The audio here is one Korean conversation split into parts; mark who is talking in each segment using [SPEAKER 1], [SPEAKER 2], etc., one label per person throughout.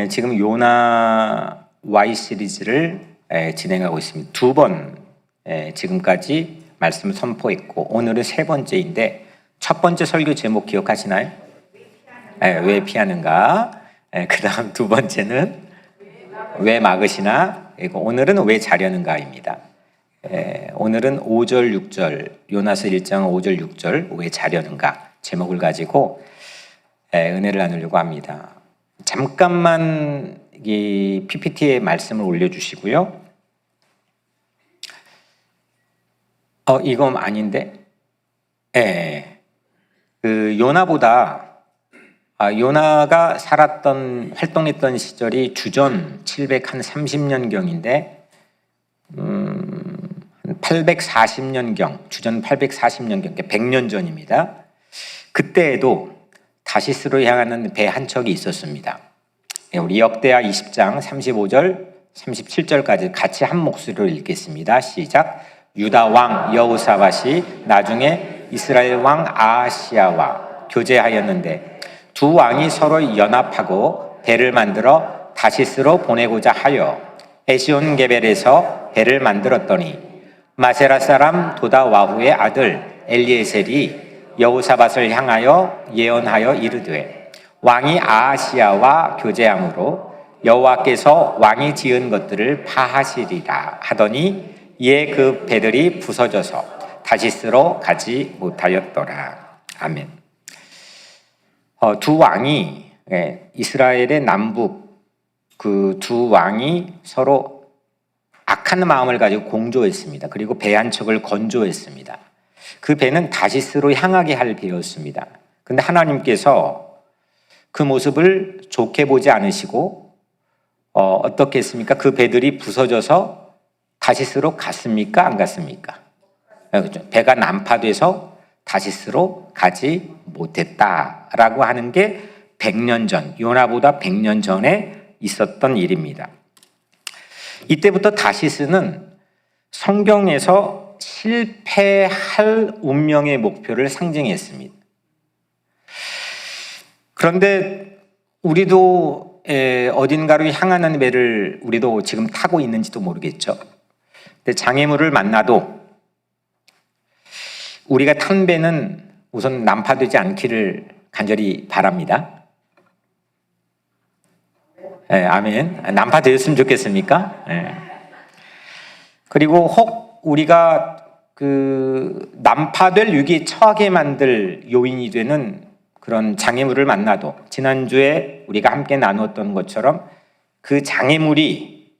[SPEAKER 1] 지금 요나 Y 시리즈를 진행하고 있습니다. 두 번 지금까지 말씀을 선포했고 오늘은 세 번째인데 첫 번째 설교 제목 기억하시나요? 왜 피하는가? 그 다음 두 번째는 왜 막으시나? 그리고 오늘은 왜 자려는가입니다. 오늘은 5절 6절 요나서 1장 5절 6절 왜 자려는가 제목을 가지고 은혜를 나누려고 합니다. 잠깐만 이 PPT에 말씀을 올려주시고요. 이건 아닌데? 그 요나가 활동했던 시절이 주전 730년경인데 840년경, 주전 840년경, 100년 전입니다. 그때에도 다시스로 향하는 배 한 척이 있었습니다. 우리 역대하 20장 35절, 37절까지 같이 한 목소리로 읽겠습니다. 시작. 유다 왕 여호사밧이 나중에 이스라엘 왕 아하시야와 교제하였는데 두 왕이 서로 연합하고 배를 만들어 다시스로 보내고자 하여 에시온 게벨에서 배를 만들었더니 마세라 사람 도다와후의 아들 엘리에셀이 여호사밧을 향하여 예언하여 이르되 왕이 아하시야와 교제함으로 여호와께서 왕이 지은 것들을 파하시리라 하더니 이에 그 배들이 부서져서 다시스로 가지 못하였더라. 아멘. 두 왕이 이스라엘의 남북 그 두 왕이 서로 악한 마음을 가지고 공조했습니다. 그리고 배 한 척을 건조했습니다. 그 배는 다시스로 향하게 할 배였습니다. 그런데 하나님께서 그 모습을 좋게 보지 않으시고 어떻게 했습니까? 그 배들이 부서져서 다시스로 갔습니까? 안 갔습니까? 배가 난파돼서 다시스로 가지 못했다라고 하는 게 100년 전, 요나보다 100년 전에 있었던 일입니다. 이때부터 다시스는 성경에서 실패할 운명의 목표를 상징했습니다. 그런데 우리도 어딘가로 향하는 배를 우리도 지금 타고 있는지도 모르겠죠. 근데 장애물을 만나도 우리가 탄 배는 우선 난파되지 않기를 간절히 바랍니다. 아멘. 난파되었으면 좋겠습니까? 그리고 혹 우리가 그 난파될 위기에 처하게 만들 요인이 되는 그런 장애물을 만나도 지난주에 우리가 함께 나누었던 것처럼 그 장애물이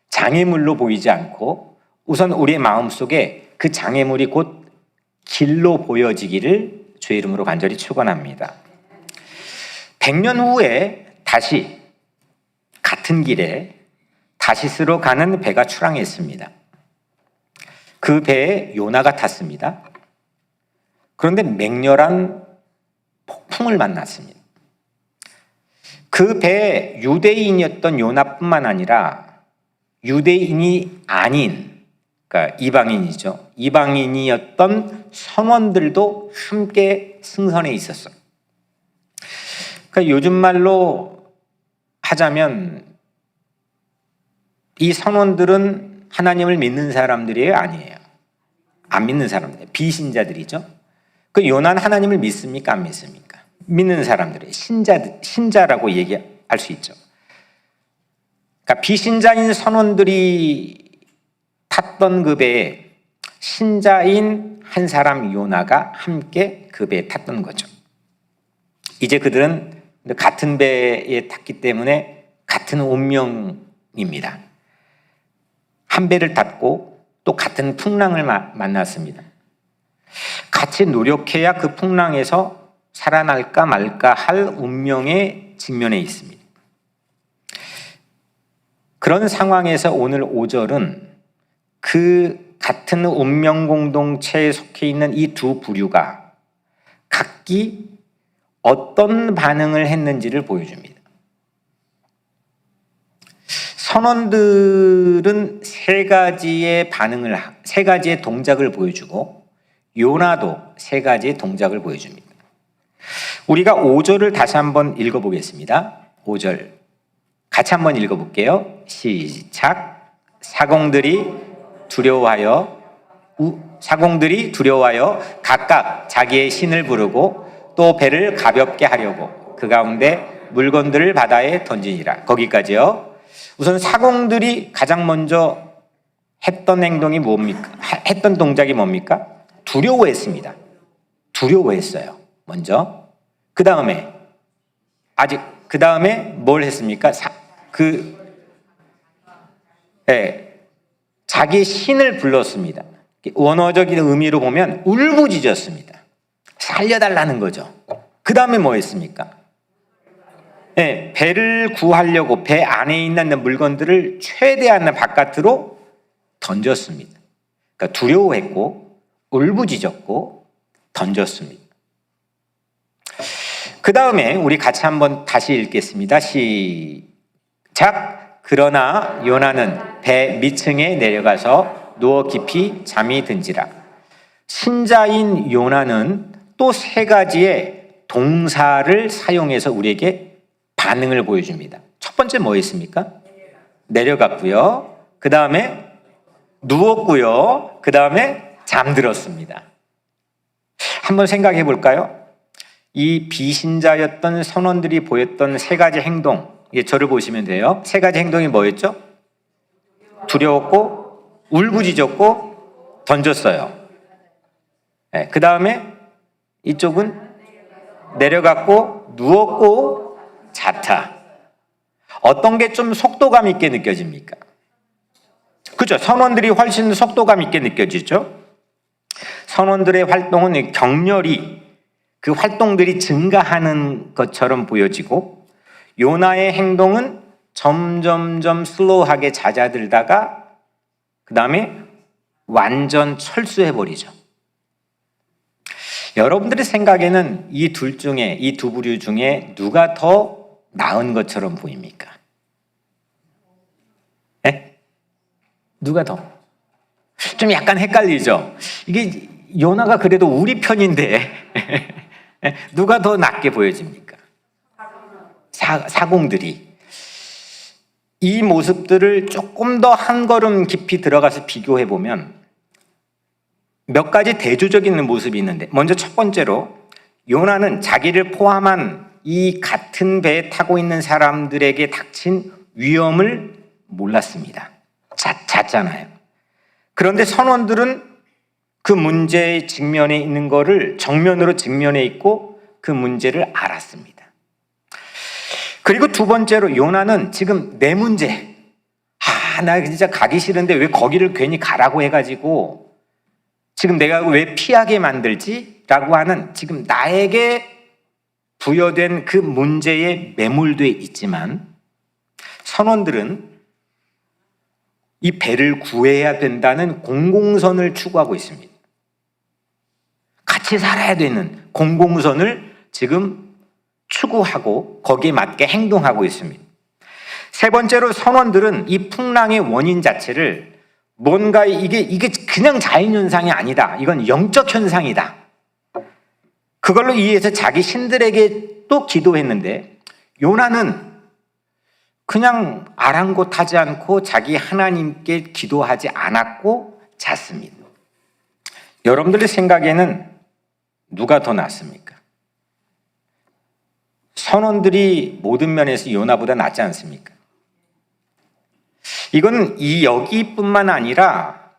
[SPEAKER 1] 장애물로 보이지 않고 우선 우리의 마음속에 그 장애물이 곧 길로 보여지기를 주의 이름으로 간절히 축원합니다. 100년 후에 다시 같은 길에 다시스로 가는 배가 출항했습니다. 그 배에 요나가 탔습니다. 그런데 맹렬한 폭풍을 만났습니다. 그 배에 유대인이었던 요나뿐만 아니라 유대인이 아닌, 그러니까 이방인이죠. 이방인이었던 선원들도 함께 승선해 있었어요. 그러니까 요즘 말로 하자면 이 선원들은 하나님을 믿는 사람들이에요? 아니에요? 안 믿는 사람들, 비신자들이죠. 그 요나는 하나님을 믿습니까? 안 믿습니까? 믿는 사람들이에요. 신자라고 얘기할 수 있죠. 그러니까 비신자인 선원들이 탔던 그 배에 신자인 한 사람 요나가 함께 그 배에 탔던 거죠. 이제 그들은 같은 배에 탔기 때문에 같은 운명입니다. 한 배를 탔고 또 같은 풍랑을 만났습니다. 같이 노력해야 그 풍랑에서 살아날까 말까 할 운명에 직면해 있습니다. 그런 상황에서 오늘 5절은 그 같은 운명 공동체에 속해 있는 이 두 부류가 각기 어떤 반응을 했는지를 보여줍니다. 선원들은 세 가지의 동작을 보여주고 요나도 세 가지의 동작을 보여줍니다. 우리가 5절을 다시 한번 읽어보겠습니다. 5절 같이 한번 읽어볼게요. 시작. 사공들이 두려워하여 각각 자기의 신을 부르고 또 배를 가볍게 하려고 그 가운데 물건들을 바다에 던지니라. 거기까지요. 우선 사공들이 가장 먼저 했던 행동이 뭡니까? 했던 동작이 뭡니까? 두려워했습니다. 두려워했어요. 먼저. 그 다음에 뭘 했습니까? 자기 신을 불렀습니다. 원어적인 의미로 보면 울부짖었습니다. 살려달라는 거죠. 그 다음에 뭐 했습니까? 배를 구하려고 배 안에 있는 물건들을 최대한 바깥으로 던졌습니다. 그러니까 두려워했고 울부짖었고 던졌습니다. 그 다음에 우리 같이 한번 다시 읽겠습니다. 시작. 그러나 요나는 배 밑층에 내려가서 누워 깊이 잠이 든지라. 신자인 요나는 또 세 가지의 동사를 사용해서 우리에게 반응을 보여줍니다. 첫 번째 뭐 했습니까? 내려갔고요. 그 다음에 누웠고요. 그 다음에 잠들었습니다. 한번 생각해 볼까요? 이 비신자였던 선원들이 보였던 세 가지 행동, 저를 보시면 돼요. 세 가지 행동이 뭐였죠? 두려웠고 울부짖었고 던졌어요. 그 다음에 이쪽은 내려갔고 누웠고 잤다. 어떤 게 좀 속도감 있게 느껴집니까? 그렇죠? 선원들이 훨씬 속도감 있게 느껴지죠? 선원들의 활동은 격렬히 그 활동들이 증가하는 것처럼 보여지고 요나의 행동은 점점점 슬로우하게 잦아들다가 그 다음에 완전 철수해버리죠. 여러분들의 생각에는 이 두 부류 중에 누가 더 나은 것처럼 보입니까? 네? 누가 더? 좀 약간 헷갈리죠? 이게 요나가 그래도 우리 편인데 누가 더 낫게 보여집니까? 사공들이. 이 모습들을 조금 더 한 걸음 깊이 들어가서 비교해 보면 몇 가지 대조적인 모습이 있는데, 먼저 첫 번째로 요나는 자기를 포함한 이 같은 배에 타고 있는 사람들에게 닥친 위험을 몰랐습니다. 잤잖아요. 그런데 선원들은 그 문제에 직면해 있는 거를 정면으로 직면해 있고 그 문제를 알았습니다. 그리고 두 번째로 요나는 지금 내 문제, 나 진짜 가기 싫은데 왜 거기를 괜히 가라고 해가지고 지금 내가 왜 피하게 만들지? 라고 하는 지금 나에게 부여된 그 문제에 매몰돼 있지만 선원들은 이 배를 구해야 된다는 공공선을 추구하고 있습니다. 같이 살아야 되는 공공선을 지금 추구하고 거기에 맞게 행동하고 있습니다. 세 번째로 선원들은 이 풍랑의 원인 자체를 뭔가 이게 그냥 자연현상이 아니다. 이건 영적 현상이다. 그걸로 이해해서 자기 신들에게 또 기도했는데 요나는 그냥 아랑곳하지 않고 자기 하나님께 기도하지 않았고 잤습니다. 여러분들의 생각에는 누가 더 낫습니까? 선원들이 모든 면에서 요나보다 낫지 않습니까? 이건 여기뿐만 아니라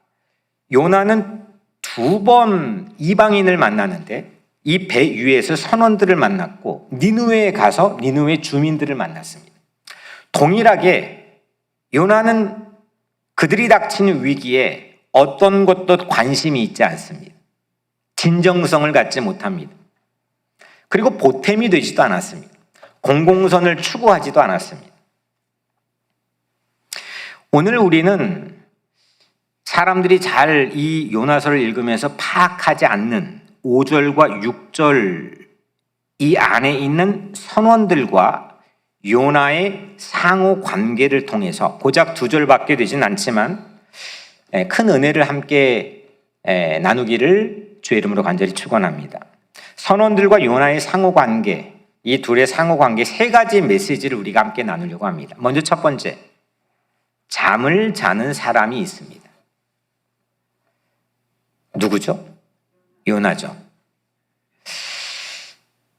[SPEAKER 1] 요나는 2번 이방인을 만나는데 이 배 위에서 선원들을 만났고 니느웨에 가서 니느웨 주민들을 만났습니다. 동일하게 요나는 그들이 닥치는 위기에 어떤 것도 관심이 있지 않습니다. 진정성을 갖지 못합니다. 그리고 보탬이 되지도 않았습니다. 공공선을 추구하지도 않았습니다. 오늘 우리는 사람들이 잘 이 요나서를 읽으면서 파악하지 않는 5절과 6절 이 안에 있는 선원들과 요나의 상호 관계를 통해서 고작 2절밖에 되진 않지만 큰 은혜를 함께 나누기를 주의 이름으로 간절히 축원합니다. 선원들과 요나의 상호 관계, 이 둘의 상호관계 세 가지 메시지를 우리가 함께 나누려고 합니다. 먼저 첫 번째, 잠을 자는 사람이 있습니다. 누구죠? 요나죠.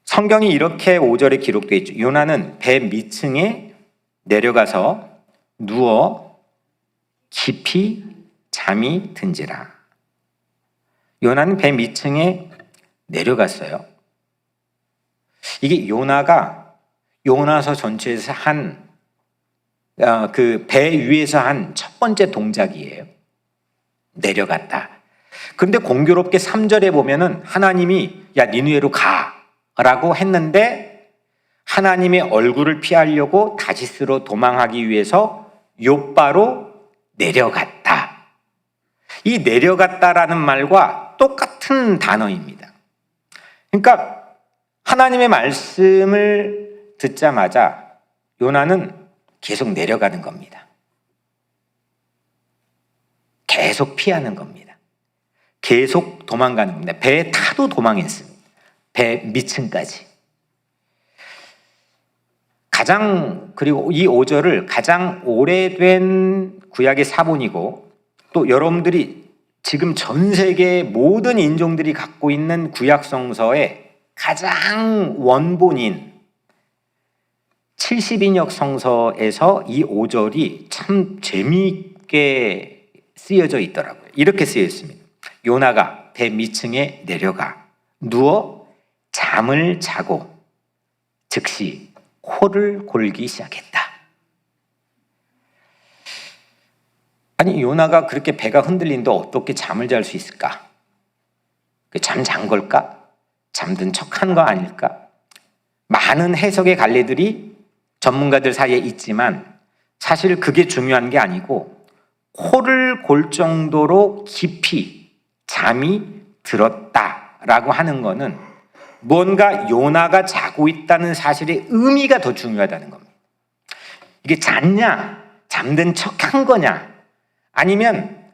[SPEAKER 1] 성경이 이렇게 5절에 기록되어 있죠. 요나는 배 밑층에 내려가서 누워 깊이 잠이 든지라. 요나는 배 밑층에 내려갔어요. 이게 요나가 요나서 전체에서 그 배 위에서 한 첫 번째 동작이에요. 내려갔다. 그런데 공교롭게 3절에 보면은 하나님이 야 니느웨로 가라고 했는데 하나님의 얼굴을 피하려고 다시스로 도망하기 위해서 욥바로 내려갔다. 이 내려갔다라는 말과 똑같은 단어입니다. 그러니까 하나님의 말씀을 듣자마자 요나는 계속 내려가는 겁니다. 계속 피하는 겁니다. 계속 도망가는 겁니다. 배에 타도 도망했습니다. 배 밑층까지. 그리고 이 5절을 가장 오래된 구약의 사본이고 또 여러분들이 지금 전 세계 모든 인종들이 갖고 있는 구약 성서의 가장 원본인 70인역 성서에서 이 5절이 참 재미있게 쓰여져 있더라고요. 이렇게 쓰여 있습니다. 요나가 배 밑층에 내려가 누워 잠을 자고 즉시 코를 골기 시작했다. 아니 요나가 그렇게 배가 흔들린데 어떻게 잠을 잘 수 있을까? 잠 잔 걸까? 잠든 척한 거 아닐까? 많은 해석의 갈래들이 전문가들 사이에 있지만 사실 그게 중요한 게 아니고 코를 골 정도로 깊이 잠이 들었다라고 하는 거는 뭔가 요나가 자고 있다는 사실의 의미가 더 중요하다는 겁니다. 이게 잤냐? 잠든 척한 거냐? 아니면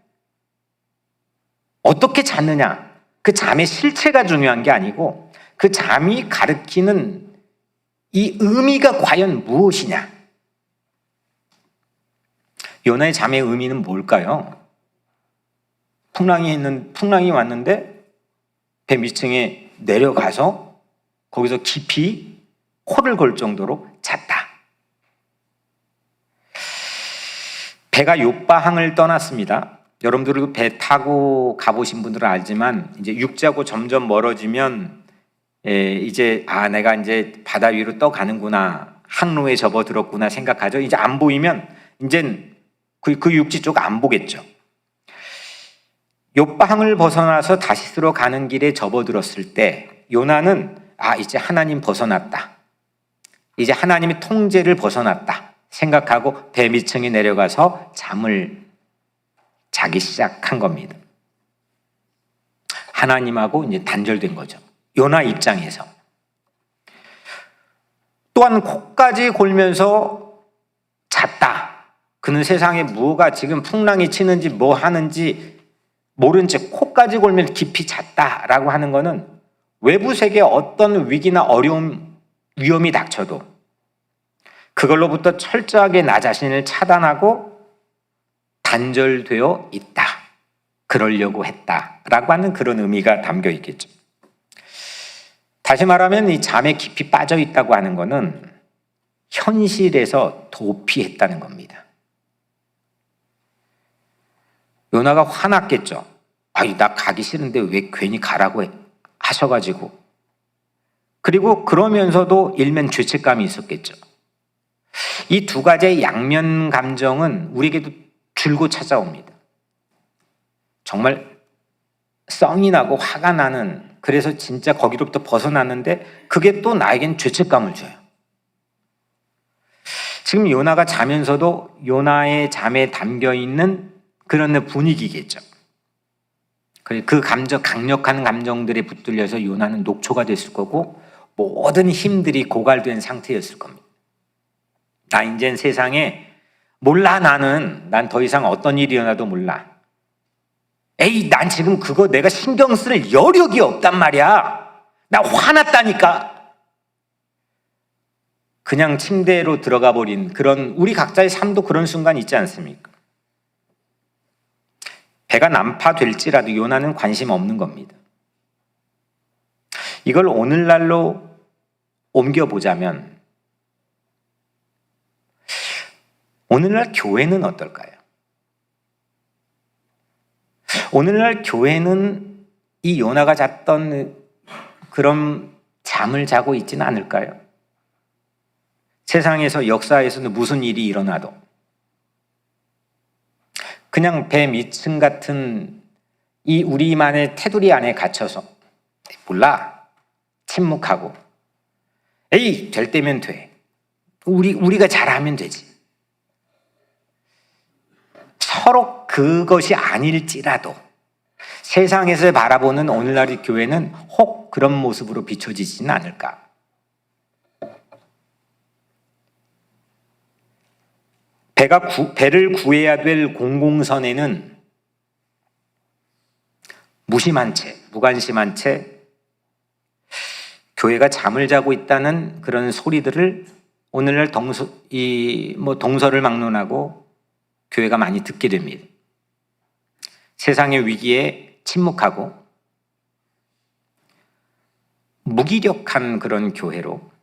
[SPEAKER 1] 어떻게 잤느냐? 그 잠의 실체가 중요한 게 아니고 그 잠이 가리키는 이 의미가 과연 무엇이냐? 요나의 잠의 의미는 뭘까요? 풍랑이 왔는데 배 밑층에 내려가서 거기서 깊이 코를 골 정도로 잤다. 배가 욥바항을 떠났습니다. 여러분들 배 타고 가보신 분들은 알지만 이제 육지하고 점점 멀어지면 이제 내가 이제 바다 위로 떠가는구나, 항로에 접어들었구나 생각하죠. 이제 안 보이면 이제 그 육지 쪽 안 보겠죠. 욥바항을 벗어나서 다시스로 가는 길에 접어들었을 때 요나는 이제 하나님 벗어났다, 이제 하나님의 통제를 벗어났다 생각하고 배 밑층에 내려가서 잠을 자기 시작한 겁니다. 하나님하고 이제 단절된 거죠. 요나 입장에서. 또한 코까지 골면서 잤다. 그는 세상에 뭐가 지금 풍랑이 치는지 뭐 하는지 모른 채 코까지 골면 깊이 잤다라고 하는 것은 외부 세계에 어떤 위기나 어려움, 위험이 닥쳐도 그걸로부터 철저하게 나 자신을 차단하고 단절되어 있다, 그러려고 했다라고 하는 그런 의미가 담겨 있겠죠. 다시 말하면 이 잠에 깊이 빠져 있다고 하는 것은 현실에서 도피했다는 겁니다. 요나가 화났겠죠. 나 가기 싫은데 왜 괜히 가라고 하셔가지고. 그리고 그러면서도 일면 죄책감이 있었겠죠. 이 두 가지의 양면 감정은 우리에게도 줄곧 찾아옵니다. 정말 썽이 나고 화가 나는, 그래서 진짜 거기로부터 벗어났는데 그게 또 나에겐 죄책감을 줘요. 지금 요나가 자면서도 요나의 잠에 담겨있는 그런 분위기겠죠. 그 감정, 강력한 감정들에 붙들려서 요나는 녹초가 됐을 거고 모든 힘들이 고갈된 상태였을 겁니다. 나 이젠 세상에 몰라, 난 더 이상 어떤 일이 일어나도 몰라. 난 지금 그거 내가 신경 쓸 여력이 없단 말이야. 나 화났다니까. 그냥 침대로 들어가 버린 그런, 우리 각자의 삶도 그런 순간 있지 않습니까? 배가 난파될지라도 요나는 관심 없는 겁니다. 이걸 오늘날로 옮겨보자면 오늘날 교회는 어떨까요? 오늘날 교회는 이 요나가 잤던 그런 잠을 자고 있지는 않을까요? 세상에서, 역사에서는 무슨 일이 일어나도 그냥 배 밑층 같은 이 우리만의 테두리 안에 갇혀서 몰라, 침묵하고, 에이, 될 때면 돼, 우리가 잘하면 되지, 서로 그것이 아닐지라도 세상에서 바라보는 오늘날의 교회는 혹 그런 모습으로 비춰지지는 않을까. 배를 구해야 될 공공선에는 무심한 채, 무관심한 채 교회가 잠을 자고 있다는 그런 소리들을 오늘날 동서를 막론하고 교회가 많이 듣게 됩니다. 세상의 위기에 침묵하고 무기력한 그런 교회로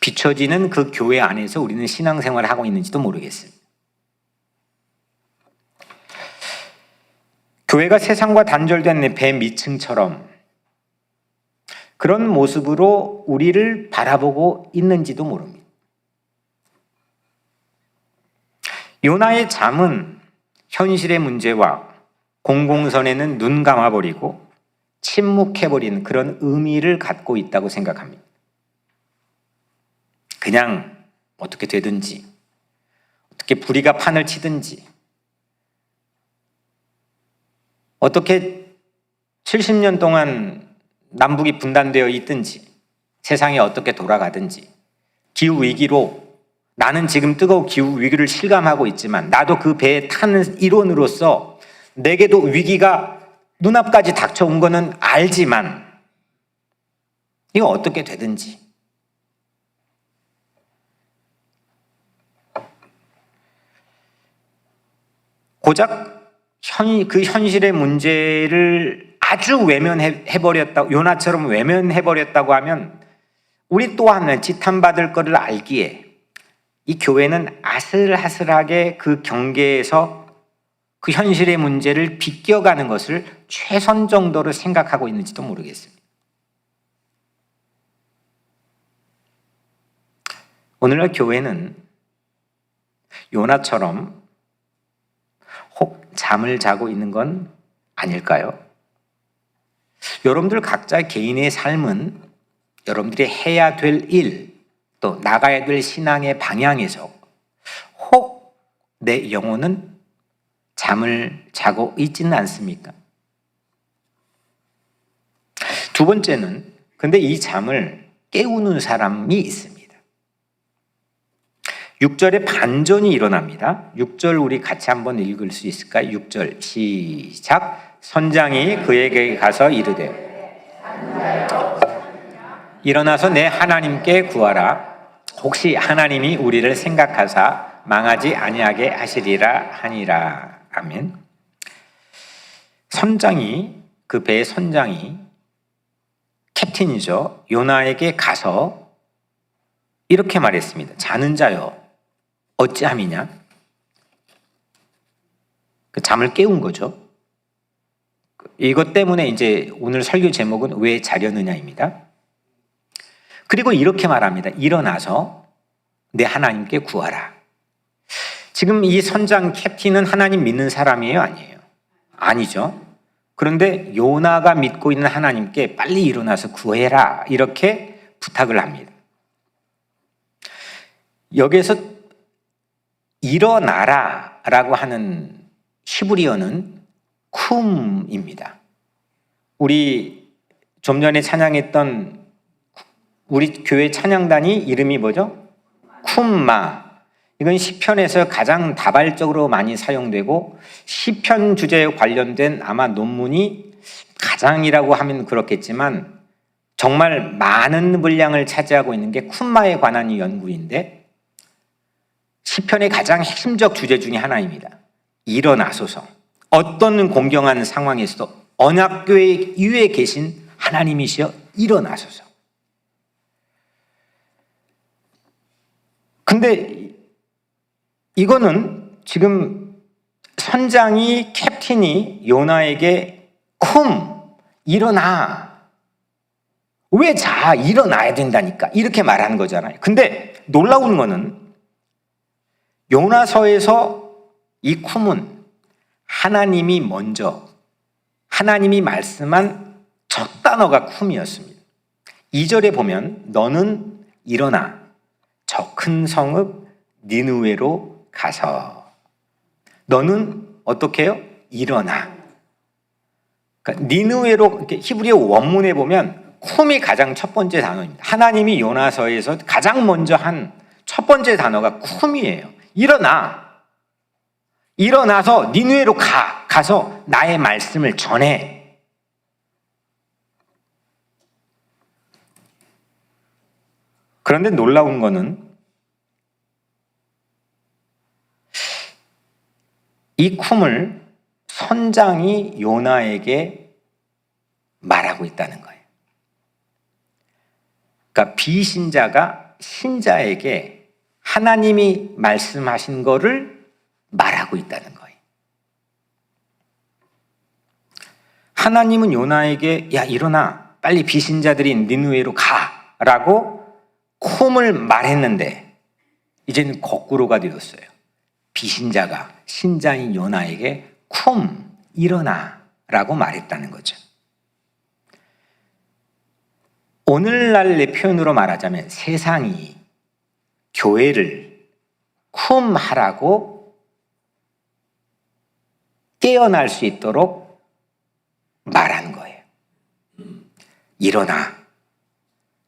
[SPEAKER 1] 비춰지는 그 교회 안에서 우리는 신앙생활을 하고 있는지도 모르겠습니다. 교회가 세상과 단절된 배 밑층처럼 그런 모습으로 우리를 바라보고 있는지도 모릅니다. 요나의 잠은 현실의 문제와 공공선에는 눈 감아버리고 침묵해버리는 그런 의미를 갖고 있다고 생각합니다. 그냥 어떻게 되든지, 어떻게 불의가 판을 치든지, 어떻게 70년 동안 남북이 분단되어 있든지, 세상이 어떻게 돌아가든지, 기후위기로 나는 지금 뜨거운 기후위기를 실감하고 있지만 나도 그 배에 타는 일원으로서 내게도 위기가 눈앞까지 닥쳐온 거는 알지만 이거 어떻게 되든지, 고작 그 현실의 문제를 아주 외면해버렸다고, 요나처럼 외면해버렸다고 하면 우리 또한 지탄받을 것을 알기에 이 교회는 아슬아슬하게 그 경계에서 그 현실의 문제를 비껴가는 것을 최선 정도로 생각하고 있는지도 모르겠습니다. 오늘날 교회는 요나처럼 혹 잠을 자고 있는 건 아닐까요? 여러분들 각자 개인의 삶은 여러분들이 해야 될 일, 또 나가야 될 신앙의 방향에서 혹 내 영혼은 잠을 자고 있지는 않습니까? 두 번째는, 근데 이 잠을 깨우는 사람이 있습니다. 6절에 반전이 일어납니다. 6절 우리 같이 한번 읽을 수 있을까요? 6절 시작. 선장이 그에게 가서 이르되 일어나서 내 하나님께 구하라. 혹시 하나님이 우리를 생각하사 망하지 아니하게 하시리라 하니라. 아멘. 선장이, 그 배의 선장이, 캡틴이죠, 요나에게 가서 이렇게 말했습니다. 자는 자여 어찌함이냐? 그 잠을 깨운 거죠. 이것 때문에 이제 오늘 설교 제목은 왜 자려느냐입니다. 그리고 이렇게 말합니다. 일어나서 내 하나님께 구하라. 지금 이 선장 캡틴은 하나님 믿는 사람이에요, 아니에요? 아니죠. 그런데 요나가 믿고 있는 하나님께 빨리 일어나서 구해라, 이렇게 부탁을 합니다. 여기에서 일어나라 라고 하는 히브리어는 쿰입니다. 우리 좀 전에 찬양했던 우리 교회 찬양단이 이름이 뭐죠? 쿰마. 이건 시편에서 가장 다발적으로 많이 사용되고 시편 주제에 관련된 아마 논문이 가장이라고 하면 그렇겠지만 정말 많은 분량을 차지하고 있는 게 쿰마에 관한 연구인데 시편의 가장 핵심적 주제 중에 하나입니다. 일어나소서. 어떤 공경한 상황에서도 언약궤 위에 계신 하나님이시여 일어나소서. 근데 이거는 지금 선장이 캡틴이 요나에게 일어나. 왜 자 일어나야 된다니까 이렇게 말하는 거잖아요. 근데 놀라운 거는 요나서에서 이 쿰은 하나님이 먼저 하나님이 말씀한 첫 단어가 쿰이었습니다. 2절에 보면 너는 일어나 저 큰 성읍 니느웨로 가서. 너는 어떻게 해요? 일어나. 그러니까 니느웨로, 히브리어 원문에 보면 쿰이 가장 첫 번째 단어입니다. 하나님이 요나서에서 가장 먼저 한 첫 번째 단어가 쿰이에요. 일어나. 일어나서 니느웨로 가서 나의 말씀을 전해. 그런데 놀라운 거는 이 쿰을 선장이 요나에게 말하고 있다는 거예요. 그러니까 비신자가 신자에게 하나님이 말씀하신 거를 말하고 있다는 거예요. 하나님은 요나에게 야 일어나 빨리 비신자들이 니느웨로 가라고 쿰을 말했는데 이제는 거꾸로가 되었어요. 비신자가 신자인 요나에게 일어나라고 말했다는 거죠. 오늘날의 표현으로 말하자면 세상이 교회를 하라고 깨어날 수 있도록 말한 거예요. 일어나.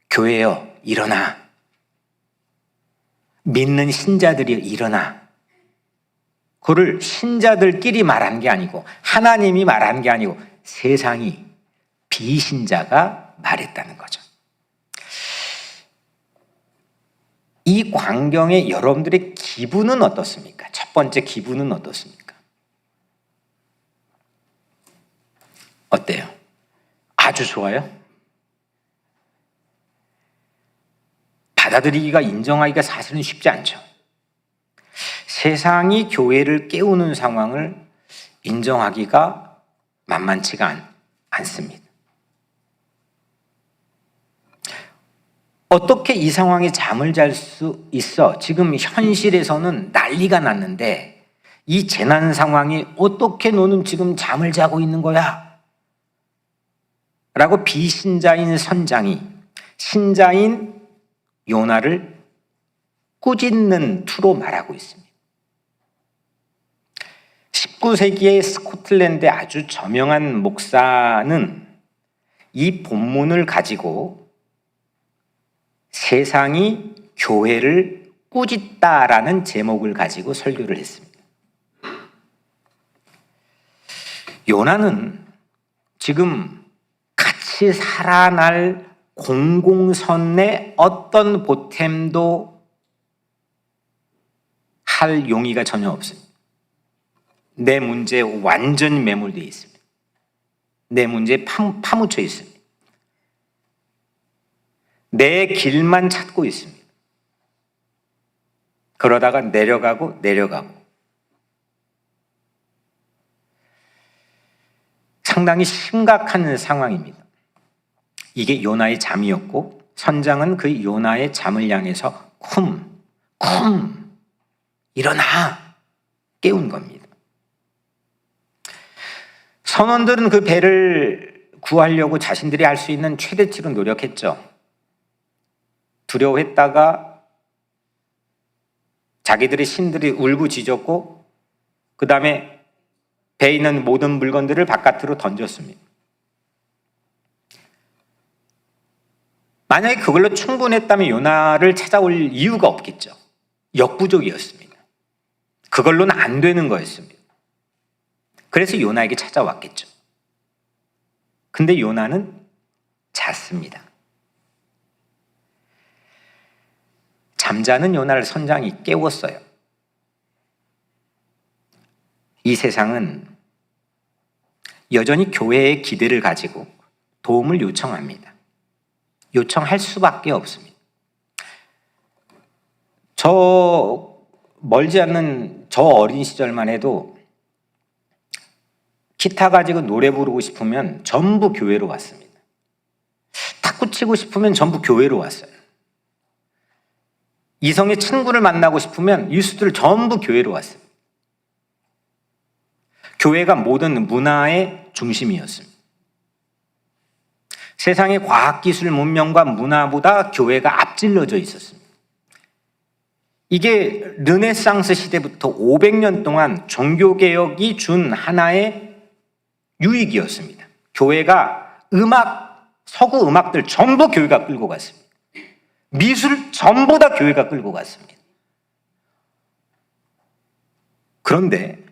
[SPEAKER 1] 교회여 일어나. 믿는 신자들이 일어나. 그를 신자들끼리 말한 게 아니고 하나님이 말한 게 아니고 세상이 비신자가 말했다는 거죠. 이 광경에 여러분들의 기분은 어떻습니까? 첫 번째 기분은 어떻습니까? 어때요? 아주 좋아요? 받아들이기가 인정하기가 사실은 쉽지 않죠. 세상이 교회를 깨우는 상황을 인정하기가 만만치가 않습니다. 어떻게 이 상황에 잠을 잘 수 있어? 지금 현실에서는 난리가 났는데 이 재난 상황이 어떻게 너는 지금 잠을 자고 있는 거야? 라고 비신자인 선장이 신자인 요나를 꾸짖는 투로 말하고 있습니다. 19세기의 스코틀랜드의 아주 저명한 목사는 이 본문을 가지고 세상이 교회를 꾸짖다라는 제목을 가지고 설교를 했습니다. 요나는 지금 같이 살아날 공공선내 어떤 보탬도 할 용의가 전혀 없습니다. 내 문제에 완전히 매몰되어 있습니다. 내 문제에 파묻혀 있습니다. 내 길만 찾고 있습니다. 그러다가 내려가고 상당히 심각한 상황입니다. 이게 요나의 잠이었고 선장은 그 요나의 잠을 향해서 일어나 깨운 겁니다. 선원들은 그 배를 구하려고 자신들이 할 수 있는 최대치로 노력했죠. 두려워했다가 자기들의 신들이 울부짖었고 그 다음에 배에 있는 모든 물건들을 바깥으로 던졌습니다. 만약에 그걸로 충분했다면 요나를 찾아올 이유가 없겠죠. 역부족이었습니다. 그걸로는 안 되는 거였습니다. 그래서 요나에게 찾아왔겠죠. 근데 요나는 잤습니다. 잠자는 요나를 선장이 깨웠어요. 이 세상은 여전히 교회의 기대를 가지고 도움을 요청합니다. 요청할 수밖에 없습니다. 멀지 않는 저 어린 시절만 해도 기타 가지고 노래 부르고 싶으면 전부 교회로 왔습니다. 탁구 치고 싶으면 전부 교회로 왔어요. 이성의 친구를 만나고 싶으면 유수들 전부 교회로 왔어요. 교회가 모든 문화의 중심이었습니다. 세상의 과학기술 문명과 문화보다 교회가 앞질러져 있었습니다. 이게 르네상스 시대부터 500년 동안 종교개혁이 준 하나의 유익이었습니다. 교회가 서구 음악들 전부 교회가 끌고 갔습니다. 미술 전부 다 교회가 끌고 갔습니다. 그런데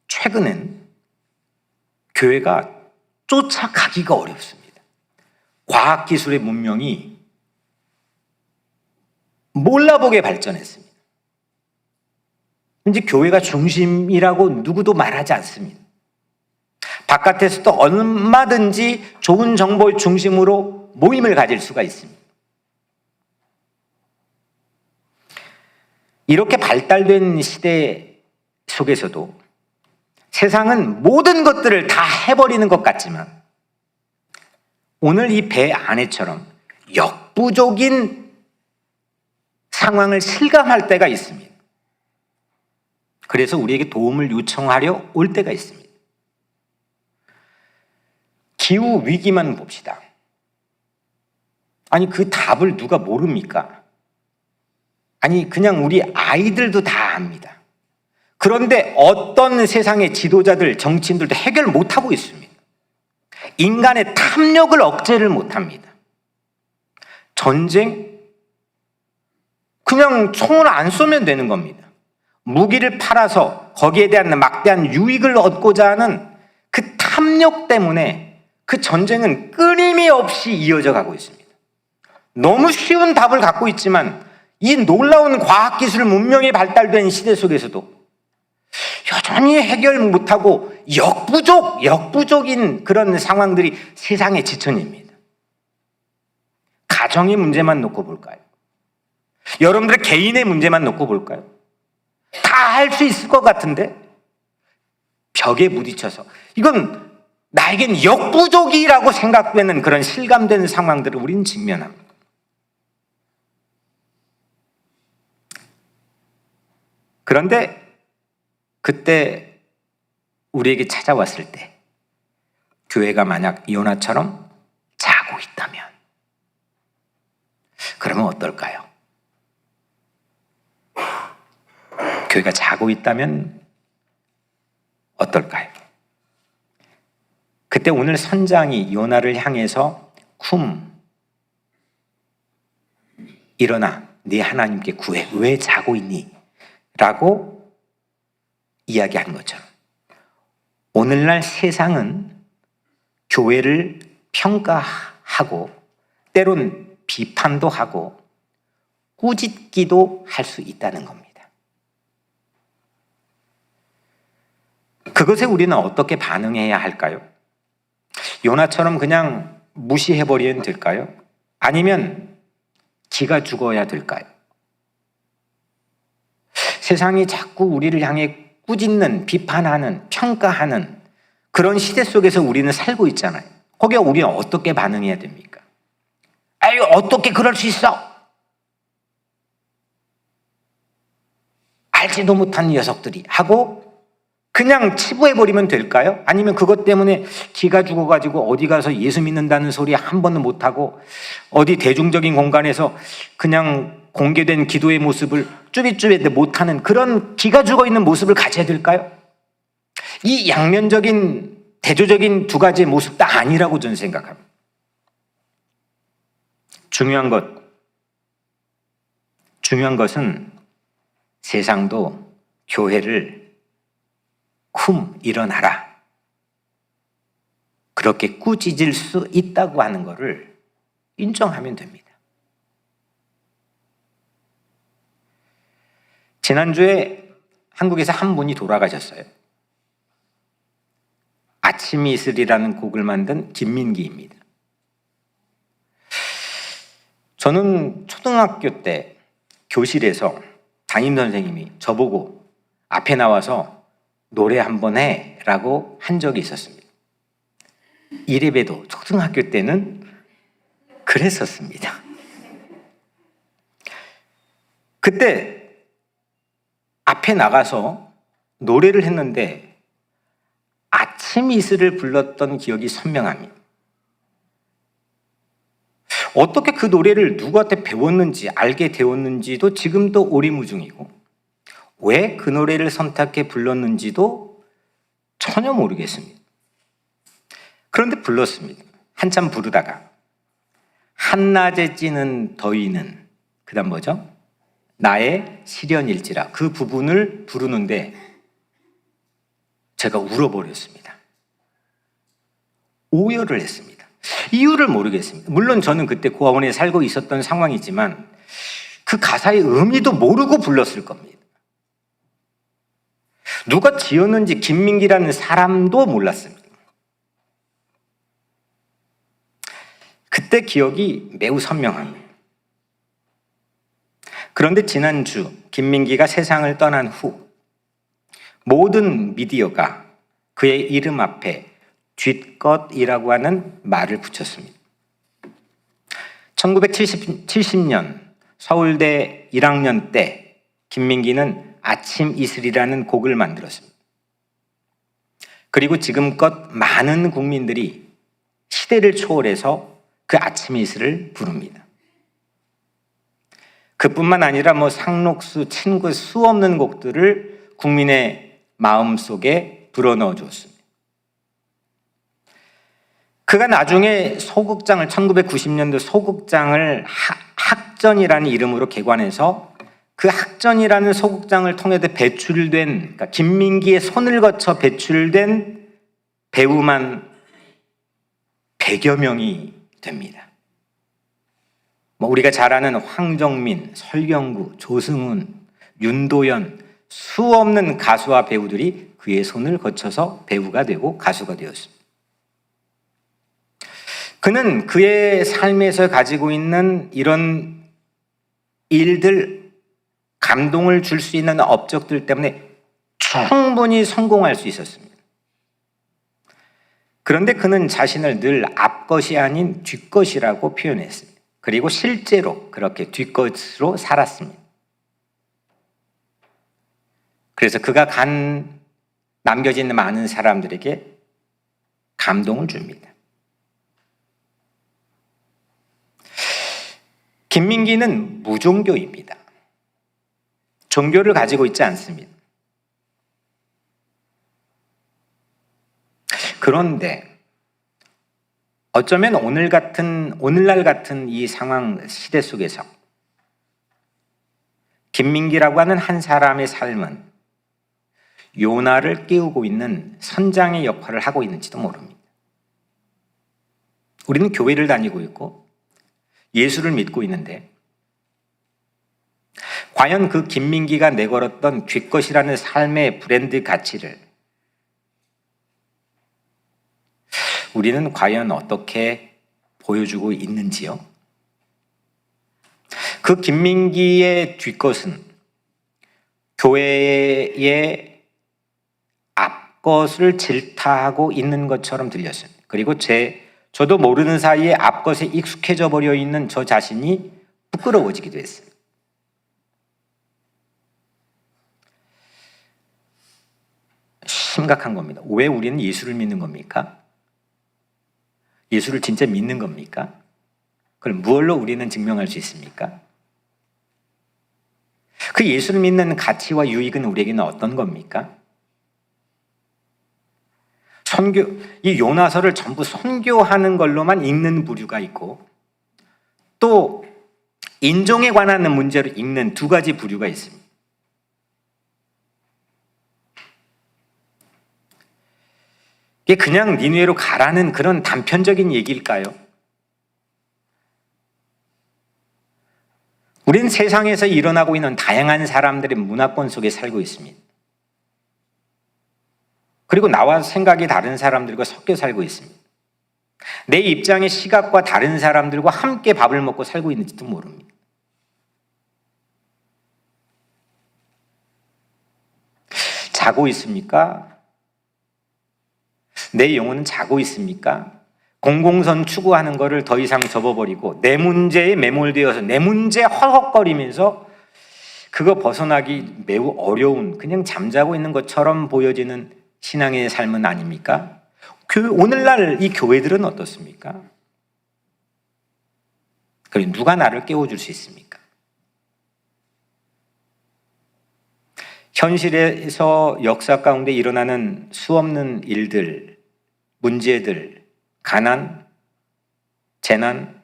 [SPEAKER 1] 최근엔 교회가 쫓아가기가 어렵습니다. 과학기술의 문명이 몰라보게 발전했습니다. 이제 교회가 중심이라고 누구도 말하지 않습니다. 바깥에서도 얼마든지 좋은 정보의 중심으로 모임을 가질 수가 있습니다. 이렇게 발달된 시대 속에서도 세상은 모든 것들을 다 해버리는 것 같지만 오늘 이 배 안에처럼 역부족인 상황을 실감할 때가 있습니다. 그래서 우리에게 도움을 요청하려 올 때가 있습니다. 기후 위기만 봅시다. 아니 그 답을 누가 모릅니까? 아니 그냥 우리 아이들도 다 압니다. 그런데 어떤 세상의 지도자들, 정치인들도 해결 못하고 있습니다. 인간의 탐욕을 억제를 못합니다. 전쟁? 그냥 총을 안 쏘면 되는 겁니다. 무기를 팔아서 거기에 대한 막대한 유익을 얻고자 하는 그 탐욕 때문에 그 전쟁은 끊임없이 이어져 가고 있습니다. 너무 쉬운 답을 갖고 있지만 이 놀라운 과학기술 문명이 발달된 시대 속에서도 여전히 해결 못하고 역부족인 그런 상황들이 세상의 지천입니다. 가정의 문제만 놓고 볼까요? 여러분들의 개인의 문제만 놓고 볼까요? 다 할 수 있을 것 같은데 벽에 부딪혀서 이건 나에겐 역부족이라고 생각되는 그런 실감되는 상황들을 우리는 직면합니다. 그런데 그때 우리에게 찾아왔을 때 교회가 만약 요나처럼 자고 있다면 그러면 어떨까요? 교회가 자고 있다면 어떨까요? 그때 오늘 선장이 요나를 향해서 일어나 네 하나님께 구해. 왜 자고 있니? 라고 이야기한 것처럼 오늘날 세상은 교회를 평가하고 때론 비판도 하고 꾸짖기도 할 수 있다는 겁니다. 그것에 우리는 어떻게 반응해야 할까요? 요나처럼 그냥 무시해버리면 될까요? 아니면 기가 죽어야 될까요? 세상이 자꾸 우리를 향해 꾸짖는, 비판하는, 평가하는 그런 시대 속에서 우리는 살고 있잖아요. 거기에 우리는 어떻게 반응해야 됩니까? 아유, 어떻게 그럴 수 있어? 알지도 못한 녀석들이 하고 그냥 치부해버리면 될까요? 아니면 그것 때문에 기가 죽어가지고 어디 가서 예수 믿는다는 소리 한 번도 못하고 어디 대중적인 공간에서 그냥 공개된 기도의 모습을 쭈삣쭈삣 못하는 그런 기가 죽어있는 모습을 가져야 될까요? 이 양면적인 대조적인 두 가지의 모습 다 아니라고 저는 생각합니다. 중요한 것은 세상도 교회를 일어나라. 그렇게 꾸짖을 수 있다고 하는 것을 인정하면 됩니다. 지난주에 한국에서 한 분이 돌아가셨어요. 아침이 이슬이라는 곡을 만든 김민기입니다. 저는 초등학교 때 교실에서 담임선생님이 저보고 앞에 나와서 노래 한번 해라고 한 적이 있었습니다. 이래봬도 초등학교 때는 그랬었습니다. 그때 앞에 나가서 노래를 했는데 아침 이슬을 불렀던 기억이 선명합니다. 어떻게 그 노래를 누구한테 배웠는지 알게 되었는지도 지금도 오리무중이고 왜 그 노래를 선택해 불렀는지도 전혀 모르겠습니다. 그런데 불렀습니다. 한참 부르다가 한낮에 찌는 더위는 그 다음 뭐죠? 나의 시련일지라 그 부분을 부르는데 제가 울어버렸습니다. 오열을 했습니다. 이유를 모르겠습니다. 물론 저는 그때 고아원에 살고 있었던 상황이지만 그 가사의 의미도 모르고 불렀을 겁니다. 누가 지었는지 김민기라는 사람도 몰랐습니다. 그때 기억이 매우 선명합니다. 그런데 지난주 김민기가 세상을 떠난 후 모든 미디어가 그의 이름 앞에 뒷것이라고 하는 말을 붙였습니다. 1970년 서울대 1학년 때 김민기는 아침 이슬이라는 곡을 만들었습니다. 그리고 지금껏 많은 국민들이 시대를 초월해서 그 아침 이슬을 부릅니다. 그뿐만 아니라 상록수, 친구 수 없는 곡들을 국민의 마음속에 불어넣어 주었습니다. 그가 나중에 소극장을 1990년도 소극장을 학전이라는 이름으로 개관해서 그 학전이라는 소극장을 통해서 배출된 그러니까 김민기의 손을 거쳐 배출된 배우만 100여 명이 됩니다. 우리가 잘 아는 황정민, 설경구, 조승훈, 윤도현 수 없는 가수와 배우들이 그의 손을 거쳐서 배우가 되고 가수가 되었습니다. 그는 그의 삶에서 가지고 있는 이런 일들, 감동을 줄 수 있는 업적들 때문에 충분히 성공할 수 있었습니다. 그런데 그는 자신을 늘 앞것이 아닌 뒷것이라고 표현했습니다. 그리고 실제로 그렇게 뒷것으로 살았습니다. 그래서 그가 남겨진 많은 사람들에게 감동을 줍니다. 김민기는 무종교입니다. 종교를 가지고 있지 않습니다. 그런데 어쩌면 오늘날 같은 이 상황 시대 속에서 김민기라고 하는 한 사람의 삶은 요나를 깨우고 있는 선장의 역할을 하고 있는지도 모릅니다. 우리는 교회를 다니고 있고 예수를 믿고 있는데 과연 그 김민기가 내걸었던 뒷것이라는 삶의 브랜드 가치를 우리는 과연 어떻게 보여주고 있는지요? 그 김민기의 뒷것은 교회의 앞것을 질타하고 있는 것처럼 들렸습니다. 그리고 저도 모르는 사이에 앞것에 익숙해져 버려 있는 저 자신이 부끄러워지기도 했어요. 심각한 겁니다. 왜 우리는 예수를 믿는 겁니까? 예수를 진짜 믿는 겁니까? 그럼 무엇로 우리는 증명할 수 있습니까? 그 예수를 믿는 가치와 유익은 우리에게는 어떤 겁니까? 이 요나서를 전부 선교하는 걸로만 읽는 부류가 있고 또 인종에 관한 문제로 읽는 두 가지 부류가 있습니다. 이게 그냥 니느웨로 가라는 그런 단편적인 얘기일까요? 우리는 세상에서 일어나고 있는 다양한 사람들의 문화권 속에 살고 있습니다. 그리고 나와 생각이 다른 사람들과 섞여 살고 있습니다. 내 입장의 시각과 다른 사람들과 함께 밥을 먹고 살고 있는지도 모릅니다. 자고 있습니까? 내 영혼은 자고 있습니까? 공공선 추구하는 것을 더 이상 접어버리고 내 문제에 매몰되어서 내 문제에 헐헉거리면서 그거 벗어나기 매우 어려운, 그냥 잠자고 있는 것처럼 보여지는 신앙의 삶은 아닙니까? 오늘날 이 교회들은 어떻습니까? 그리고 누가 나를 깨워줄 수 있습니까? 현실에서 역사 가운데 일어나는 수없는 일들, 문제들, 가난, 재난,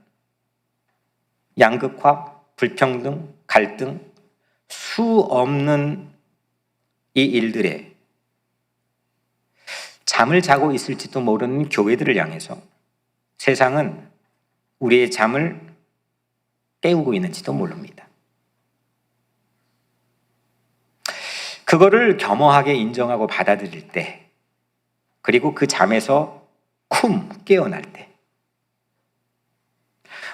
[SPEAKER 1] 양극화, 불평등, 갈등, 수없는 이 일들에 잠을 자고 있을지도 모르는 교회들을 향해서 세상은 우리의 잠을 깨우고 있는지도 모릅니다. 그거를 겸허하게 인정하고 받아들일 때, 그리고 그 잠에서 깨어날 때,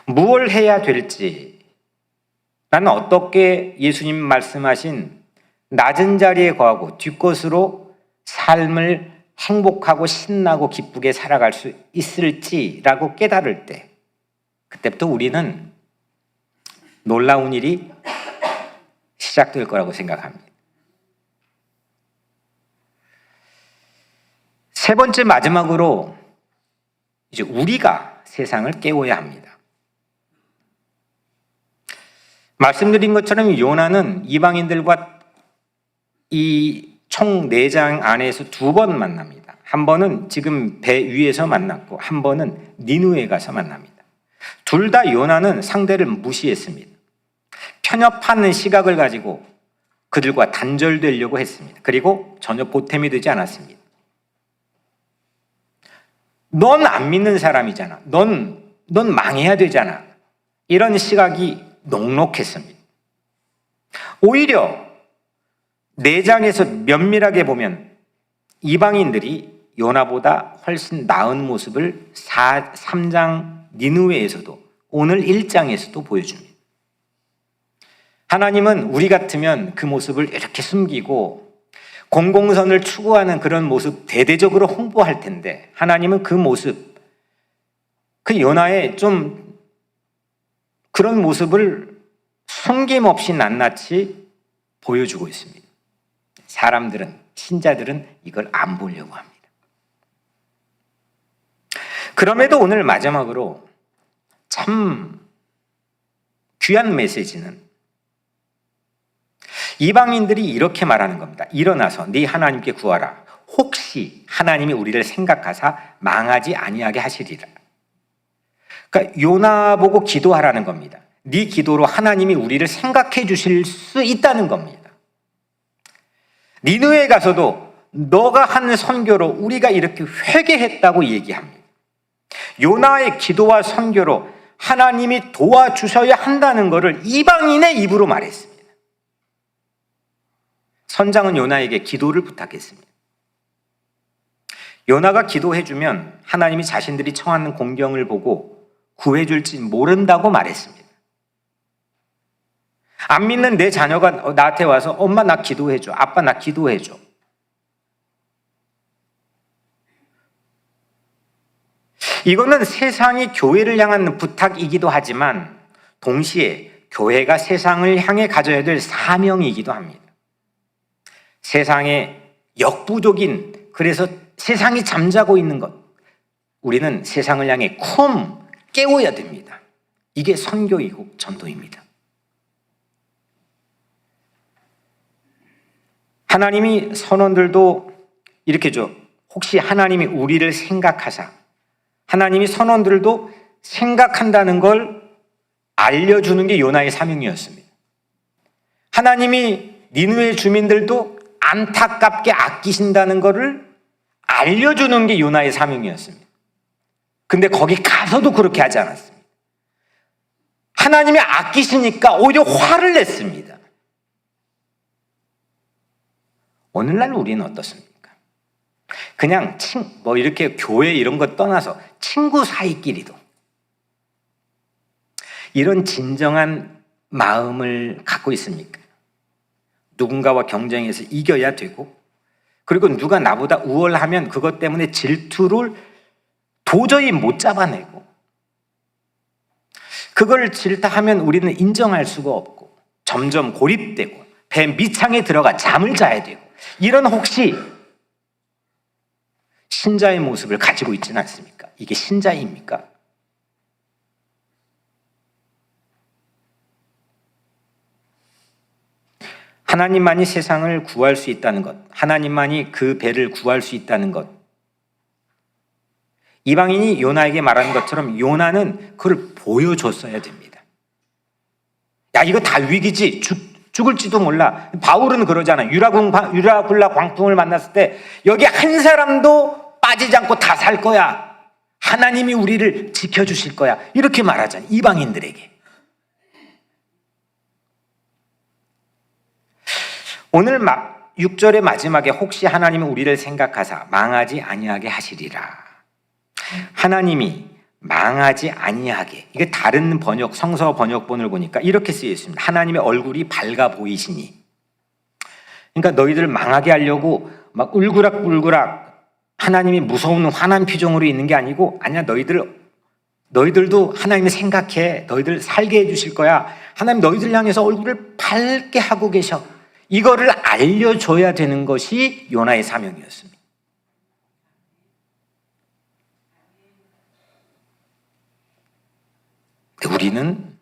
[SPEAKER 1] 무엇을 해야 될지, 나는 어떻게 예수님 말씀하신 낮은 자리에 거하고 뒷것으로 삶을 행복하고 신나고 기쁘게 살아갈 수 있을지라고 깨달을 때, 그때부터 우리는 놀라운 일이 시작될 거라고 생각합니다. 세 번째, 마지막으로 이제 우리가 세상을 깨워야 합니다. 말씀드린 것처럼 요나는 이방인들과 이 총 4장 안에서 2번 만납니다. 한 번은 지금 배 위에서 만났고 한 번은 니느웨에 가서 만납니다. 둘 다 요나는 상대를 무시했습니다. 편협한 시각을 가지고 그들과 단절되려고 했습니다. 그리고 전혀 보탬이 되지 않았습니다. 넌 안 믿는 사람이잖아. 넌 망해야 되잖아. 이런 시각이 녹록했습니다. 오히려 4장에서 면밀하게 보면 이방인들이 요나보다 훨씬 나은 모습을 3장 니느웨에서도 오늘 1장에서도 보여줍니다. 하나님은 우리 같으면 그 모습을 이렇게 숨기고 공공선을 추구하는 그런 모습 대대적으로 홍보할 텐데, 하나님은 그 모습, 그 요나의 좀 그런 모습을 숨김없이 낱낱이 보여주고 있습니다. 사람들은, 신자들은 이걸 안 보려고 합니다. 그럼에도 오늘 마지막으로 참 귀한 메시지는 이방인들이 이렇게 말하는 겁니다. 일어나서 네 하나님께 구하라. 혹시 하나님이 우리를 생각하사 망하지 아니하게 하시리라. 그러니까 요나 보고 기도하라는 겁니다. 네 기도로 하나님이 우리를 생각해 주실 수 있다는 겁니다. 니느웨에 가서도 너가 한 선교로 우리가 이렇게 회개했다고 얘기합니다. 요나의 기도와 선교로 하나님이 도와주셔야 한다는 것을 이방인의 입으로 말했습니다. 선장은 요나에게 기도를 부탁했습니다. 요나가 기도해주면 하나님이 자신들이 청하는 공경을 보고 구해줄지 모른다고 말했습니다. 안 믿는 내 자녀가 나한테 와서 엄마 나 기도해줘, 아빠 나 기도해줘. 이거는 세상이 교회를 향한 부탁이기도 하지만 동시에 교회가 세상을 향해 가져야 될 사명이기도 합니다. 세상의 역부족인, 그래서 세상이 잠자고 있는 것, 우리는 세상을 향해 깨워야 됩니다. 이게 선교이고 전도입니다. 하나님이 선원들도 이렇게 줘. 혹시 하나님이 우리를 생각하사, 하나님이 선원들도 생각한다는 걸 알려주는 게 요나의 사명이었습니다. 하나님이 니느웨 주민들도 안타깝게 아끼신다는 것을 알려주는 게 요나의 사명이었습니다. 근데 거기 가서도 그렇게 하지 않았습니다. 하나님이 아끼시니까 오히려 화를 냈습니다. 오늘날 우리는 어떻습니까? 그냥 이렇게 교회 이런 거 떠나서 친구 사이끼리도 이런 진정한 마음을 갖고 있습니까? 누군가와 경쟁해서 이겨야 되고, 그리고 누가 나보다 우월하면 그것 때문에 질투를 도저히 못 잡아내고, 그걸 질타하면 우리는 인정할 수가 없고 점점 고립되고 배 밑창에 들어가 잠을 자야 되고, 이런 혹시 신자의 모습을 가지고 있지는 않습니까? 이게 신자입니까? 하나님만이 세상을 구할 수 있다는 것, 하나님만이 그 배를 구할 수 있다는 것, 이방인이 요나에게 말하는 것처럼 요나는 그걸 보여줬어야 됩니다. 야, 이거 다 위기지, 죽을지도 몰라. 바울은 그러잖아요. 유라굴라 광풍을 만났을 때 여기 한 사람도 빠지지 않고 다 살 거야, 하나님이 우리를 지켜주실 거야, 이렇게 말하잖아요, 이방인들에게. 오늘 6절의 마지막에 혹시 하나님은 우리를 생각하사 망하지 아니하게 하시리라. 하나님이 망하지 아니하게, 이게 다른 번역, 성서 번역본을 보니까 이렇게 쓰여 있습니다. 하나님의 얼굴이 밝아 보이시니. 그러니까 너희들 망하게 하려고 막 울그락불그락 하나님이 무서운 환한 표정으로 있는 게 아니고, 아니야, 너희들도 하나님이 생각해, 너희들 살게 해주실 거야, 하나님 너희들 향해서 얼굴을 밝게 하고 계셔, 이거를 알려줘야 되는 것이 요나의 사명이었습니다. 우리는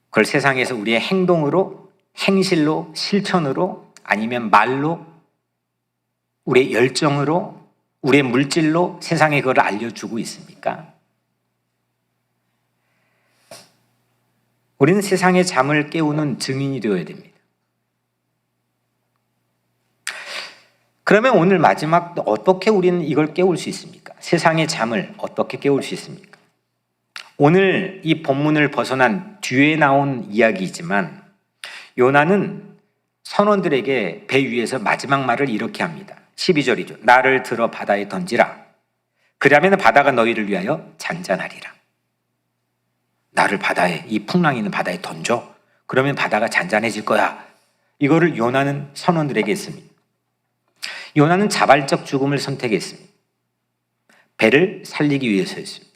[SPEAKER 1] 그걸 세상에서 우리의 행동으로, 행실로, 실천으로, 아니면 말로, 우리의 열정으로, 우리의 물질로 세상에 그걸 알려주고 있습니까? 우리는 세상의 잠을 깨우는 증인이 되어야 됩니다. 그러면 오늘 마지막, 어떻게 우리는 이걸 깨울 수 있습니까? 세상의 잠을 어떻게 깨울 수 있습니까? 오늘 이 본문을 벗어난 뒤에 나온 이야기이지만 요나는 선원들에게 배 위에서 마지막 말을 이렇게 합니다. 12절이죠. 나를 들어 바다에 던지라. 그러면 바다가 너희를 위하여 잔잔하리라. 나를 바다에, 이 풍랑이 있는 바다에 던져. 그러면 바다가 잔잔해질 거야. 이거를 요나는 선원들에게 했습니다. 요나는 자발적 죽음을 선택했습니다. 배를 살리기 위해서였습니다.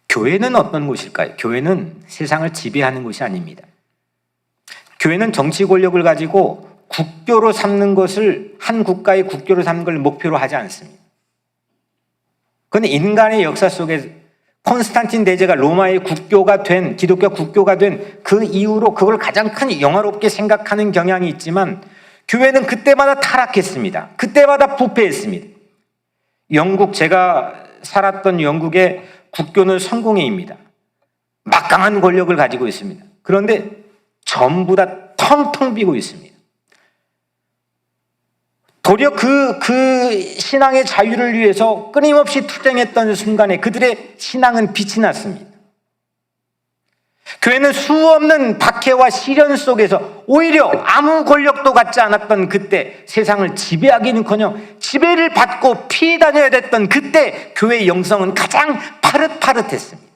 [SPEAKER 1] 교회는 어떤 곳일까요? 교회는 세상을 지배하는 곳이 아닙니다. 교회는 정치 권력을 가지고 국교로 삼는 것을, 한 국가의 국교로 삼는 걸 목표로 하지 않습니다. 그건 인간의 역사 속에 콘스탄틴 대제가 로마의 국교가 된, 기독교 국교가 된 그 이후로 그걸 가장 큰 영화롭게 생각하는 경향이 있지만, 교회는 그때마다 타락했습니다. 그때마다 부패했습니다. 제가 살았던 영국의 국교는 성공회입니다. 막강한 권력을 가지고 있습니다. 그런데 전부 다 텅텅 비고 있습니다. 도리어 그 신앙의 자유를 위해서 끊임없이 투쟁했던 순간에 그들의 신앙은 빛이 났습니다. 교회는 수없는 박해와 시련 속에서 오히려 아무 권력도 갖지 않았던 그때, 세상을 지배하기는커녕 지배를 받고 피해 다녀야 됐던 그때 교회의 영성은 가장 파릇파릇했습니다.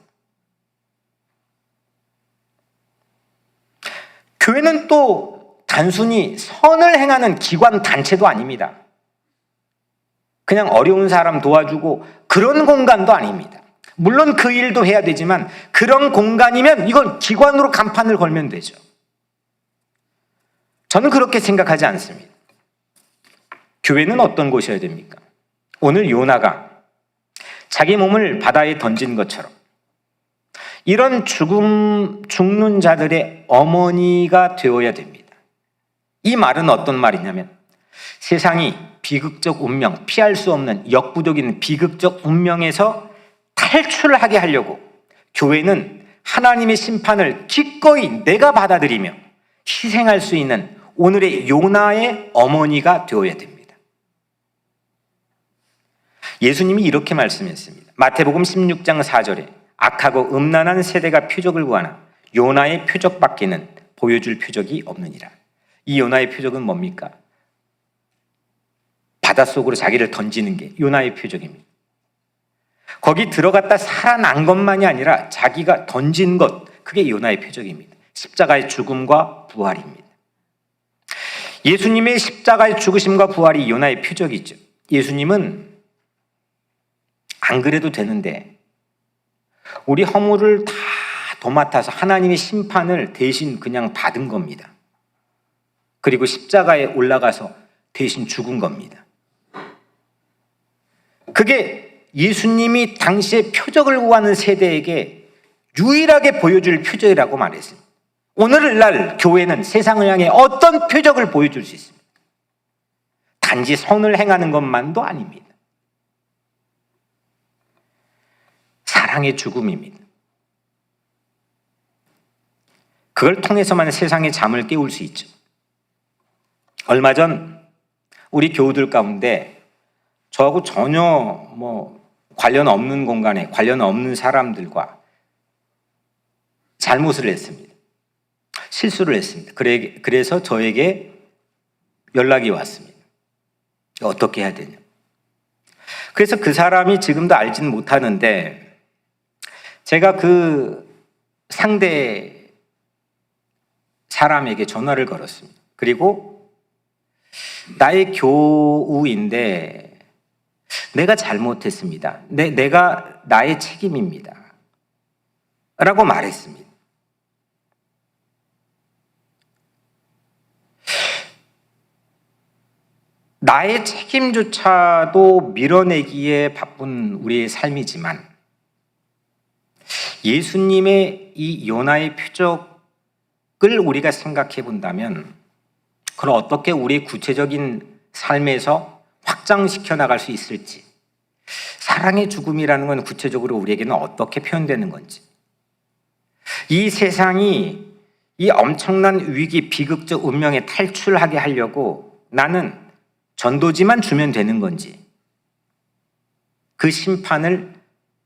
[SPEAKER 1] 교회는 또 단순히 선을 행하는 기관 단체도 아닙니다. 그냥 어려운 사람 도와주고 그런 공간도 아닙니다. 물론 그 일도 해야 되지만 그런 공간이면 이건 기관으로 간판을 걸면 되죠. 저는 그렇게 생각하지 않습니다. 교회는 어떤 곳이어야 됩니까? 오늘 요나가 자기 몸을 바다에 던진 것처럼 이런 죽는 자들의 어머니가 되어야 됩니다. 이 말은 어떤 말이냐면, 세상이 비극적 운명, 피할 수 없는 역부족인 비극적 운명에서 탈출하게 하려고 교회는 하나님의 심판을 기꺼이 내가 받아들이며 희생할 수 있는 오늘의 요나의 어머니가 되어야 됩니다. 예수님이 이렇게 말씀했습니다. 마태복음 16장 4절에 악하고 음란한 세대가 표적을 구하나 요나의 표적밖에는 보여줄 표적이 없느니라. 이 요나의 표적은 뭡니까? 바닷속으로 자기를 던지는 게 요나의 표적입니다. 거기 들어갔다 살아난 것만이 아니라 자기가 던진 것, 그게 요나의 표적입니다. 십자가의 죽음과 부활입니다. 예수님의 십자가의 죽으심과 부활이 요나의 표적이죠. 예수님은 안 그래도 되는데 우리 허물을 다 도맡아서 하나님의 심판을 대신 그냥 받은 겁니다. 그리고 십자가에 올라가서 대신 죽은 겁니다. 그게 예수님이 당시에 표적을 구하는 세대에게 유일하게 보여줄 표적이라고 말했습니다. 오늘날 교회는 세상을 향해 어떤 표적을 보여줄 수 있습니까? 단지 선을 행하는 것만도 아닙니다. 사랑의 죽음입니다. 그걸 통해서만 세상의 잠을 깨울 수 있죠. 얼마 전 우리 교우들 가운데 저하고 전혀 관련 없는 공간에 관련 없는 사람들과 잘못을 했습니다. 실수를 했습니다. 그래서 저에게 연락이 왔습니다. 어떻게 해야 되냐. 그래서 그 사람이 지금도 알지는 못하는데 제가 그 상대 사람에게 전화를 걸었습니다. 그리고 나의 교우인데 내가 잘못했습니다. 내가 나의 책임입니다. 라고 말했습니다. 나의 책임조차도 밀어내기에 바쁜 우리의 삶이지만 예수님의 이 요나의 표적을 우리가 생각해 본다면 그걸 어떻게 우리의 구체적인 삶에서 확장시켜 나갈 수 있을지, 사랑의 죽음이라는 건 구체적으로 우리에게는 어떻게 표현되는 건지, 이 세상이 이 엄청난 위기, 비극적 운명에 탈출하게 하려고 나는 전도지만 주면 되는 건지, 그 심판을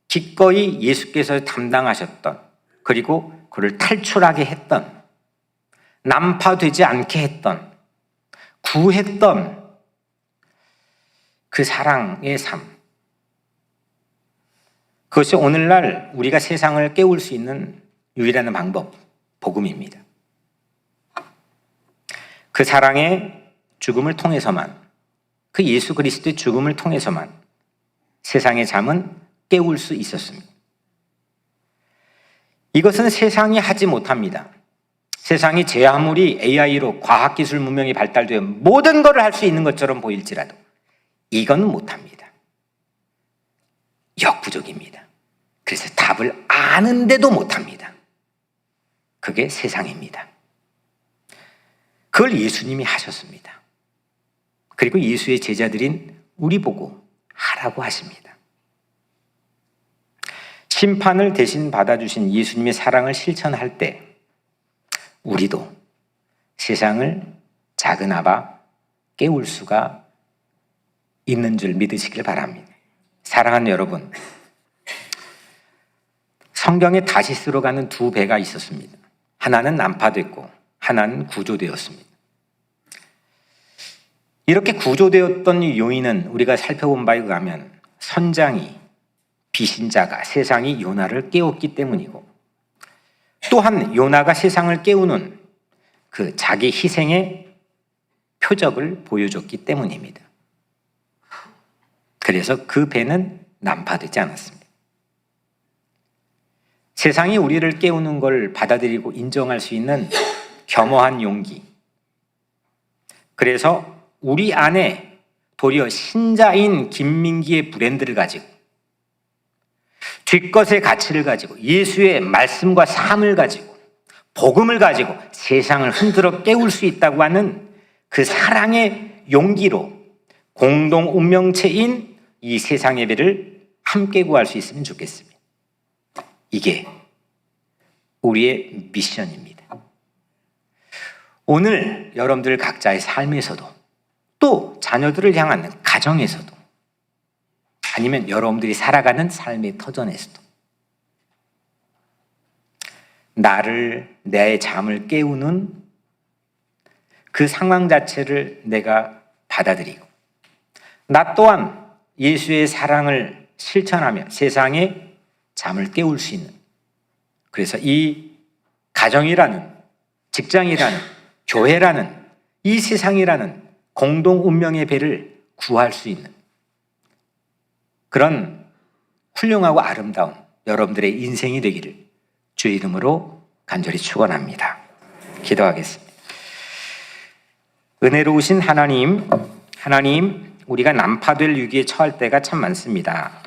[SPEAKER 1] 기꺼이 예수께서 담당하셨던, 그리고 그를 탈출하게 했던, 난파되지 않게 했던, 구했던 그 사랑의 삶, 그것이 오늘날 우리가 세상을 깨울 수 있는 유일한 방법, 복음입니다. 그 사랑의 죽음을 통해서만, 그 예수 그리스도의 죽음을 통해서만 세상의 잠은 깨울 수 있었습니다. 이것은 세상이 하지 못합니다. 세상이 제 아무리 AI로 과학기술 문명이 발달되어 모든 것을 할 수 있는 것처럼 보일지라도 이건 못합니다. 역부족입니다. 그래서 답을 아는데도 못합니다. 그게 세상입니다. 그걸 예수님이 하셨습니다. 그리고 예수의 제자들인 우리 보고 하라고 하십니다. 심판을 대신 받아주신 예수님의 사랑을 실천할 때 우리도 세상을 작은아바 깨울 수가 있는 줄 믿으시길 바랍니다. 사랑하는 여러분, 성경에 다시스로 가는 두 배가 있었습니다. 하나는 난파됐고 하나는 구조되었습니다. 이렇게 구조되었던 요인은 우리가 살펴본 바에 의하면 선장이, 비신자가 세상이 요나를 깨웠기 때문이고, 또한 요나가 세상을 깨우는 그 자기 희생의 표적을 보여줬기 때문입니다. 그래서 그 배는 난파되지 않았습니다. 세상이 우리를 깨우는 걸 받아들이고 인정할 수 있는 겸허한 용기, 그래서 우리 안에 도리어 신자인 김민기의 브랜드를 가지고 뒷것의 가치를 가지고 예수의 말씀과 삶을 가지고 복음을 가지고 세상을 흔들어 깨울 수 있다고 하는 그 사랑의 용기로 공동 운명체인 이 세상의 배를 함께 구할 수 있으면 좋겠습니다. 이게 우리의 미션입니다. 오늘 여러분들 각자의 삶에서도, 또 자녀들을 향한 가정에서도, 아니면 여러분들이 살아가는 삶의 터전에서도 나를, 내 잠을 깨우는 그 상황 자체를 내가 받아들이고, 나 또한 예수의 사랑을 실천하며 세상에 잠을 깨울 수 있는, 그래서 이 가정이라는, 직장이라는, 교회라는, 이 세상이라는 공동 운명의 배를 구할 수 있는 그런 훌륭하고 아름다운 여러분들의 인생이 되기를 주의 이름으로 간절히 축원합니다. 기도하겠습니다. 은혜로우신 하나님, 우리가 난파될 위기에 처할 때가 참 많습니다.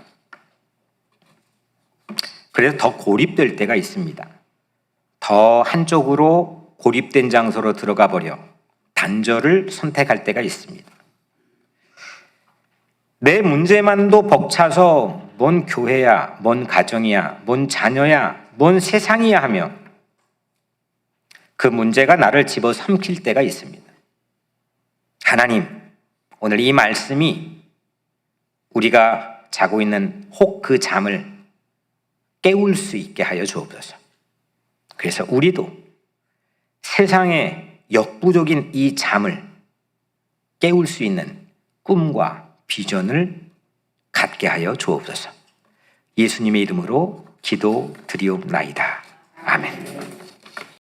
[SPEAKER 1] 그래서 더 고립될 때가 있습니다. 더 한쪽으로 고립된 장소로 들어가 버려 단절을 선택할 때가 있습니다. 내 문제만도 벅차서 뭔 교회야, 뭔 가정이야, 뭔 자녀야, 뭔 세상이야 하며 그 문제가 나를 집어삼킬 때가 있습니다. 하나님, 오늘 이 말씀이 우리가 자고 있는 혹 그 잠을 깨울 수 있게 하여 주옵소서. 그래서 우리도 세상의 역부족인 이 잠을 깨울 수 있는 꿈과 비전을 갖게 하여 주옵소서. 예수님의 이름으로 기도드리옵나이다. 아멘.